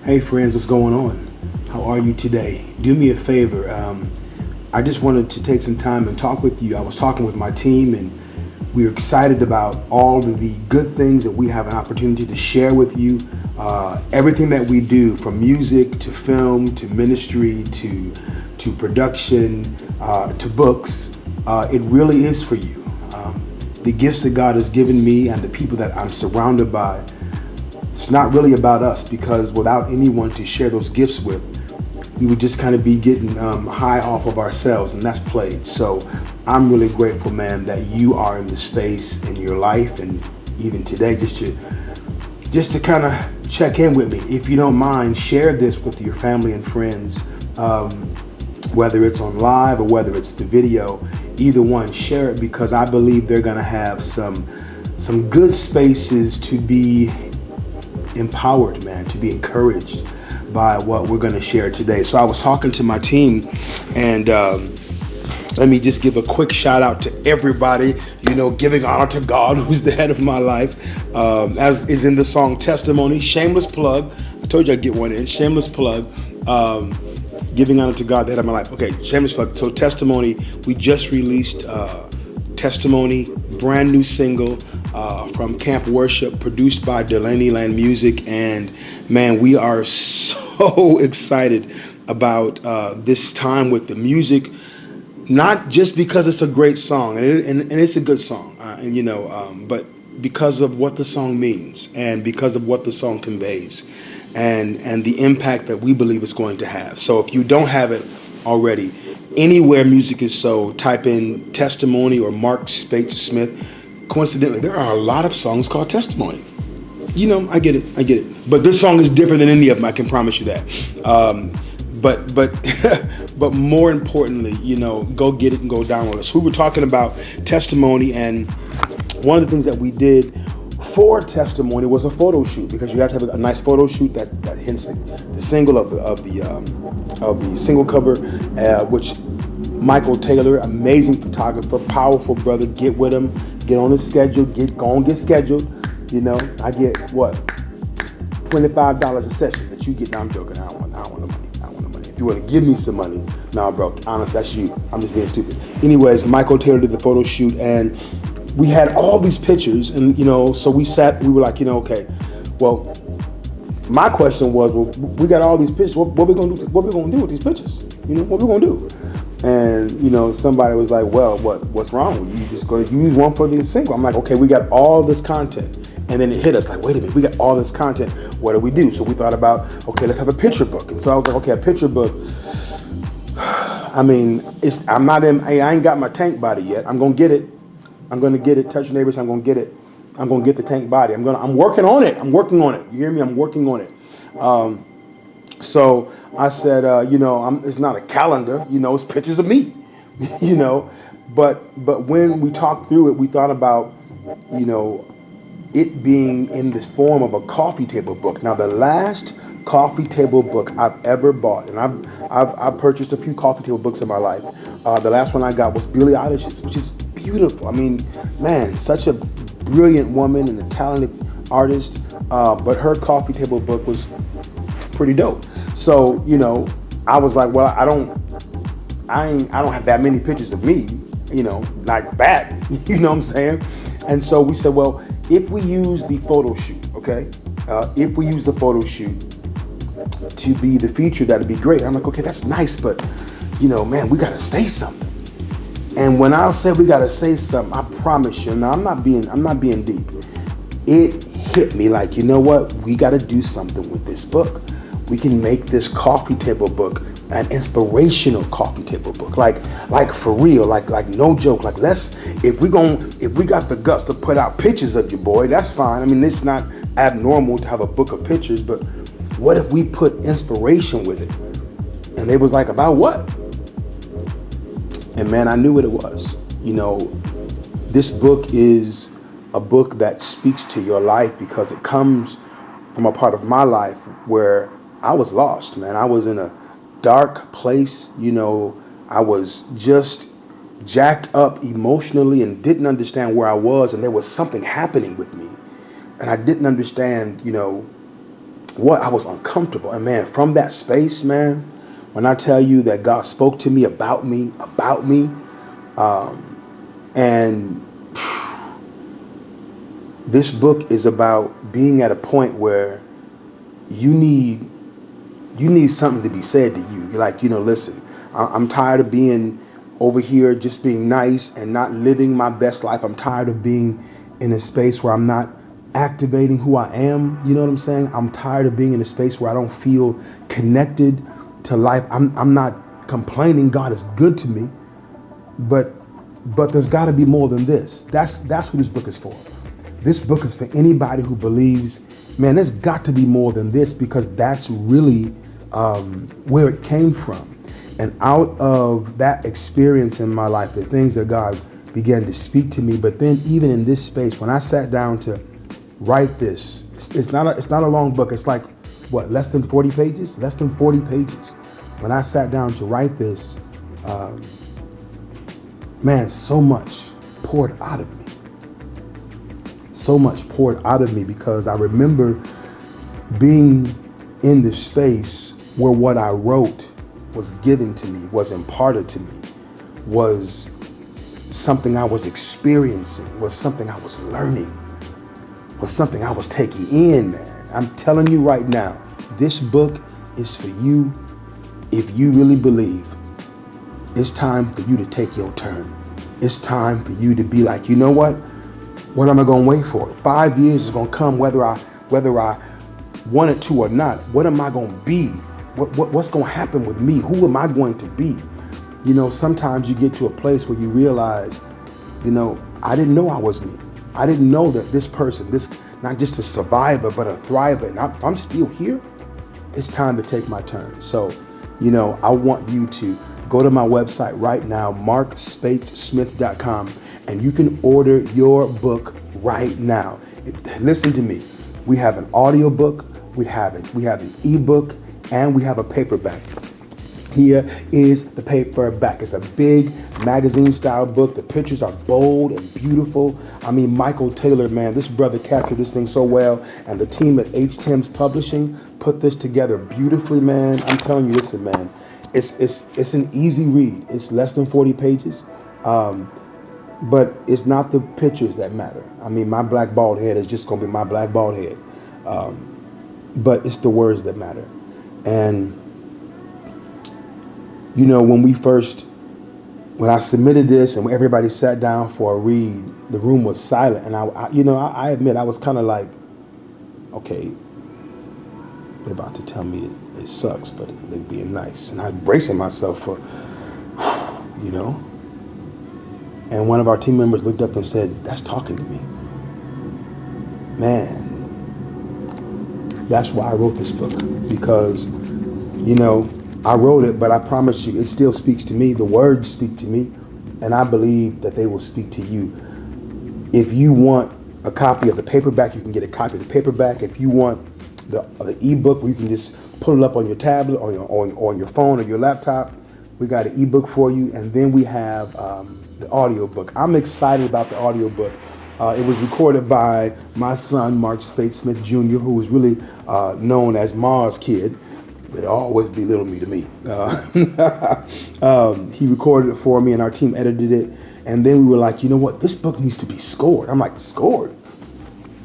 Hey friends, what's going on? How are you today? Do me a favor. I just wanted to take some time and talk with you. I was talking with my team and we're excited about all of the good things that we have an opportunity to share with you. Everything that we do, from music to film to ministry to production to books, it really is for you. The gifts that God has given me and the people that I'm surrounded by, it's not really about us, because without anyone to share those gifts with, we would just kind of be getting high off of ourselves, and that's played. So I'm really grateful, man, that you are in the space in your life, and even today, just to kind of check in with me. If you don't mind, share this with your family and friends, whether it's on live or whether it's the video. Either one, share it, because I believe they're going to have some good spaces to be empowered, man, to be encouraged by what we're going to share today. So I was talking to my team, and let me just give a quick shout out to everybody, giving honor to God, who's the head of my life, as is in the song Testimony. Shameless plug. I told you I'd get one in. Shameless plug. Giving honor to God, the head of my life. Okay, shameless plug. So Testimony, we just released Testimony, brand new single from Camp Worship, produced by Delaney Land Music. And man, we are so excited about this time with the music, not just because it's a great song, and it's a good song, but because of what the song means and because of what the song conveys and the impact that we believe it's going to have. So if you don't have it already, anywhere music is sold, type in Testimony or Mark Spates Smith. Coincidentally, there are a lot of songs called Testimony. I get it. But this song is different than any of them, I can promise you that. But more importantly, go get it and go download it. So we were talking about Testimony, and one of the things that we did for Testimony was a photo shoot, because you have to have a nice photo shoot that hints the single of the single cover, which Michael Taylor, amazing photographer, powerful brother. Get with him, get on his schedule, get scheduled. I get what, $25 a session that you get. No, I'm joking. I don't want the money. I don't want the money. If you want to give me some money, nah, bro. Honestly, that's you. I'm just being stupid. Anyways, Michael Taylor did the photo shoot, and we had all these pictures, and so we were like, okay, well, my question was, well, we got all these pictures. What we gonna do? What we gonna do with these pictures? What we gonna do? And somebody was like, well, what's wrong with you? You just gonna use one for the single? I'm like, okay, we got all this content, and then it hit us like, wait a minute, we got all this content. What do we do? So we thought about, okay, let's have a picture book. And so I was like, okay, a picture book. I mean, I ain't got my tank body yet. I'm gonna get it. I'm gonna get it. Touch your neighbors. I'm gonna get it. I'm gonna get the tank body. I'm working on it. You hear me? I'm working on it. So I said, it's not a calendar. It's pictures of me. But when we talked through it, we thought about, it being in this form of a coffee table book. Now, the last coffee table book I've ever bought, and I've purchased a few coffee table books in my life. The last one I got was Billie Eilish's, which is beautiful. I mean, man, such a brilliant woman and a talented artist. But her coffee table book was pretty dope. So, I was like, well, I don't have that many pictures of me, like that, you know what I'm saying? And so we said, well, if we use the photo shoot, okay? If we use the photo shoot to be the feature, that'd be great. I'm like, okay, that's nice, but man, we gotta say something. And when I said we gotta say something, I promise you, now I'm not being deep. It hit me like, you know what? We gotta do something with this book. We can make this coffee table book an inspirational coffee table book, like for real, like no joke. Like, if we got the guts to put out pictures of you, boy, that's fine. I mean, it's not abnormal to have a book of pictures, but what if we put inspiration with it? And they was like, about what? And man, I knew what it was. This book is a book that speaks to your life, because it comes from a part of my life where I was lost, man. I was in a dark place. I was just jacked up emotionally and didn't understand where I was, and there was something happening with me, and I didn't understand, what I was uncomfortable. And man, from that space, man, when I tell you that God spoke to me about me, and this book is about being at a point where you need something to be said to you. You're like, listen, I'm tired of being over here just being nice and not living my best life. I'm tired of being in a space where I'm not activating who I am. You know what I'm saying? I'm tired of being in a space where I don't feel connected to life. I'm not complaining. God is good to me, but there's got to be more than this. That's what this book is for. This book is for anybody who believes, man, there's got to be more than this, because that's really where it came from. And out of that experience in my life, the things that God began to speak to me. But then even in this space, when I sat down to write this, it's not a long book. It's like, what, less than 40 pages? Less than 40 pages. When I sat down to write this, man, so much poured out of me. So much poured out of me, because I remember being in this space where what I wrote was given to me, was imparted to me, was something I was experiencing, was something I was learning, was something I was taking in, man. I'm telling you right now, this book is for you if you really believe it's time for you to take your turn. It's time for you to be like, you know what? What am I going to wait for? 5 years is going to come whether I want it to or not. What am I going to be? What's going to happen with me? Who am I going to be? Sometimes you get to a place where you realize, I didn't know I was me. I didn't know that this person, this not just a survivor, but a thriver, and I'm still here. It's time to take my turn. So, I want you to go to my website right now, markspatessmith.com, and you can order your book right now. Listen to me. We have an audio book, we have an ebook, and we have a paperback. Here is the paperback. It's a big magazine-style book. The pictures are bold and beautiful. I mean, Michael Taylor, man, this brother captured this thing so well, and the team at H. Tim's Publishing put this together beautifully, man. I'm telling you, listen, man, it's an easy read. It's less than 40 pages, but it's not the pictures that matter. I mean, my black bald head is just going to be my black bald head, but it's the words that matter. And when I submitted this and everybody sat down for a read, the room was silent. And I admit I was kind of like, okay, they're about to tell me it sucks, but they're being nice. And I'm bracing myself for, and one of our team members looked up and said, that's talking to me. Man, that's why I wrote this book, because, I wrote it, but I promise you, it still speaks to me. The words speak to me, and I believe that they will speak to you. If you want a copy of the paperback, you can get a copy of the paperback. If you want the ebook, where you can just pull it up on your tablet, on your phone or your laptop, we got an ebook for you. And then we have the audio book. I'm excited about the audio book. It was recorded by my son, Mark Spates Smith Jr., who was really known as Ma's kid. It always belittled me to me. He recorded it for me, and our team edited it. And then we were like, you know what? This book needs to be scored. I'm like, scored?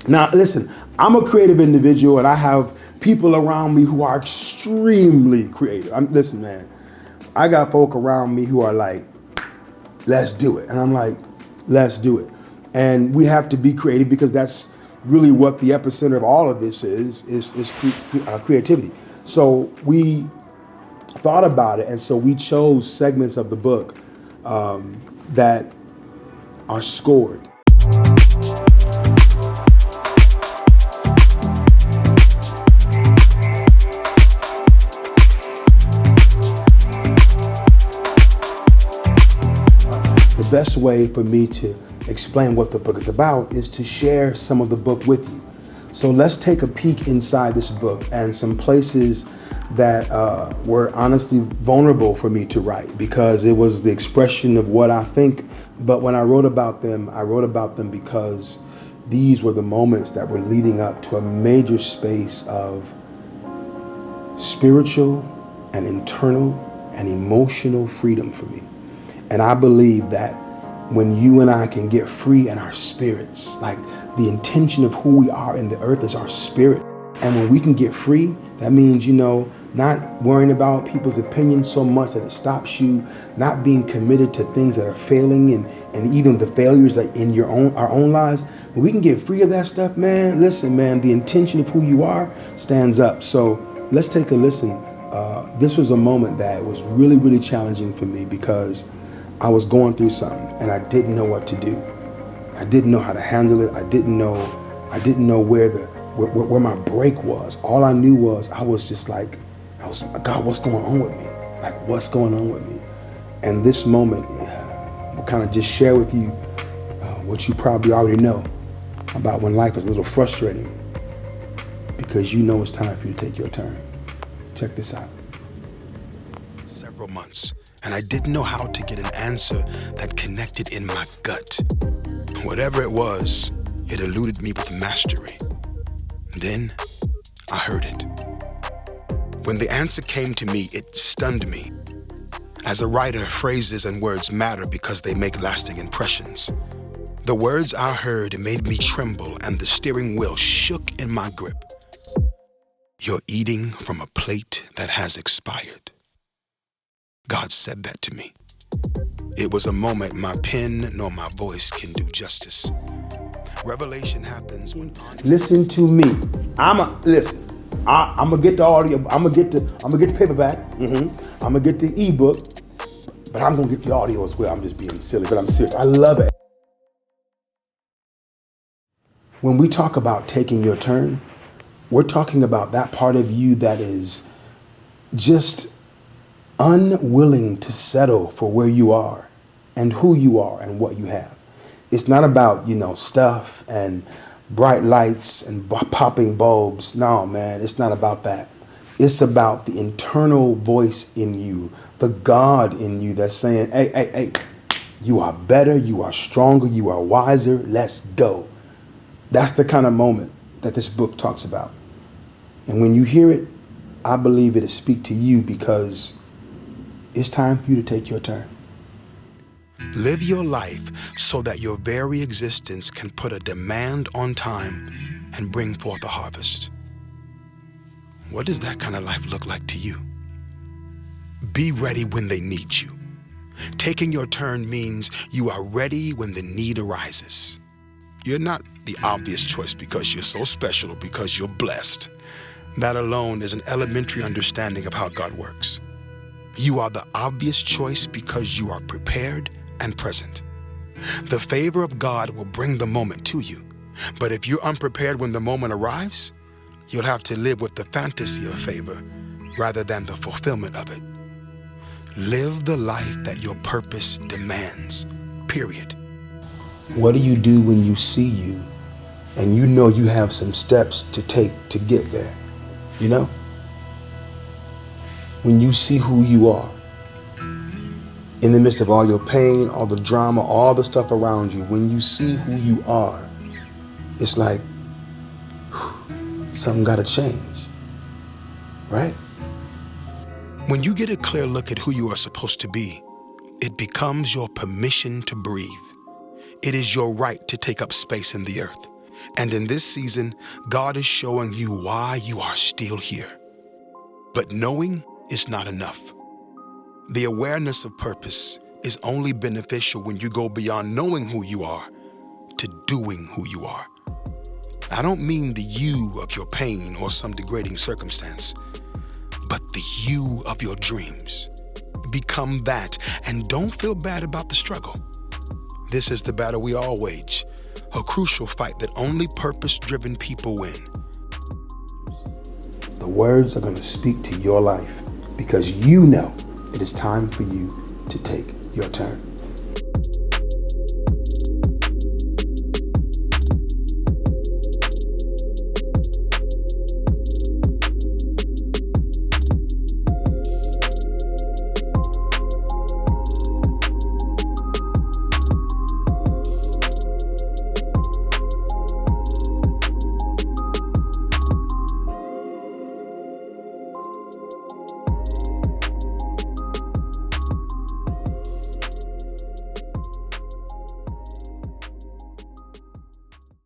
Now, listen, I'm a creative individual, and I have people around me who are extremely creative. Listen, man, I got folk around me who are like, let's do it. And I'm like, let's do it. And we have to be creative, because that's really what the epicenter of all of this is creativity. So we thought about it, and so we chose segments of the book that are scored. The best way for me to explain what the book is about is to share some of the book with you. So let's take a peek inside this book and some places that were honestly vulnerable for me to write, because it was the expression of what I think. But when I wrote about them because these were the moments that were leading up to a major space of spiritual and internal and emotional freedom for me. And I believe that when you and I can get free in our spirits, like the intention of who we are in the earth is our spirit. And when we can get free, that means, not worrying about people's opinions so much that it stops you, not being committed to things that are failing and even the failures that in our own lives. When we can get free of that stuff, man, listen, man, the intention of who you are stands up. So let's take a listen. This was a moment that was really, really challenging for me because I was going through something and I didn't know what to do. I didn't know how to handle it. I didn't know where my break was. All I knew was I was just like, God, what's going on with me? Like, what's going on with me? And this moment will kind of just share with you what you probably already know about when life is a little frustrating because you know it's time for you to take your turn. Check this out. Several months, and I didn't know how to get an answer that connected in my gut. Whatever it was, it eluded me with mastery. Then I heard it. When the answer came to me, it stunned me. As a writer, phrases and words matter because they make lasting impressions. The words I heard made me tremble and the steering wheel shook in my grip. You're eating from a plate that has expired. God said that to me. It was a moment my pen nor my voice can do justice. Revelation happens when listen to me. I'm gonna get the audio. I'm gonna get the paperback. I'm gonna get the ebook, but I'm gonna get the audio as well. I'm just being silly, but I'm serious. I love it. When we talk about taking your turn, we're talking about that part of you that is just unwilling to settle for where you are and who you are and what you have. It's not about, stuff and bright lights and popping bulbs. No, man, it's not about that. It's about the internal voice in you, the God in you that's saying, hey, you are better, you are stronger, you are wiser, let's go. That's the kind of moment that this book talks about. And when you hear it, I believe it'll speak to you because it's time for you to take your turn. Live your life so that your very existence can put a demand on time and bring forth a harvest. What does that kind of life look like to you? Be ready when they need you. Taking your turn means you are ready when the need arises. You're not the obvious choice because you're so special or because you're blessed. That alone is an elementary understanding of how God works. You are the obvious choice because you are prepared and present. The favor of God will bring the moment to you. But if you're unprepared when the moment arrives, you'll have to live with the fantasy of favor rather than the fulfillment of it. Live the life that your purpose demands, period. What do you do when you see you and you know you have some steps to take to get there? When you see who you are, in the midst of all your pain, all the drama, all the stuff around you, when you see who you are, it's like, something gotta change, right? When you get a clear look at who you are supposed to be, it becomes your permission to breathe. It is your right to take up space in the earth. And in this season, God is showing you why you are still here. But knowing is not enough. The awareness of purpose is only beneficial when you go beyond knowing who you are to doing who you are. I don't mean the you of your pain or some degrading circumstance, but the you of your dreams. Become that and don't feel bad about the struggle. This is the battle we all wage, a crucial fight that only purpose-driven people win. The words are going to speak to your life because you know it is time for you to take your turn.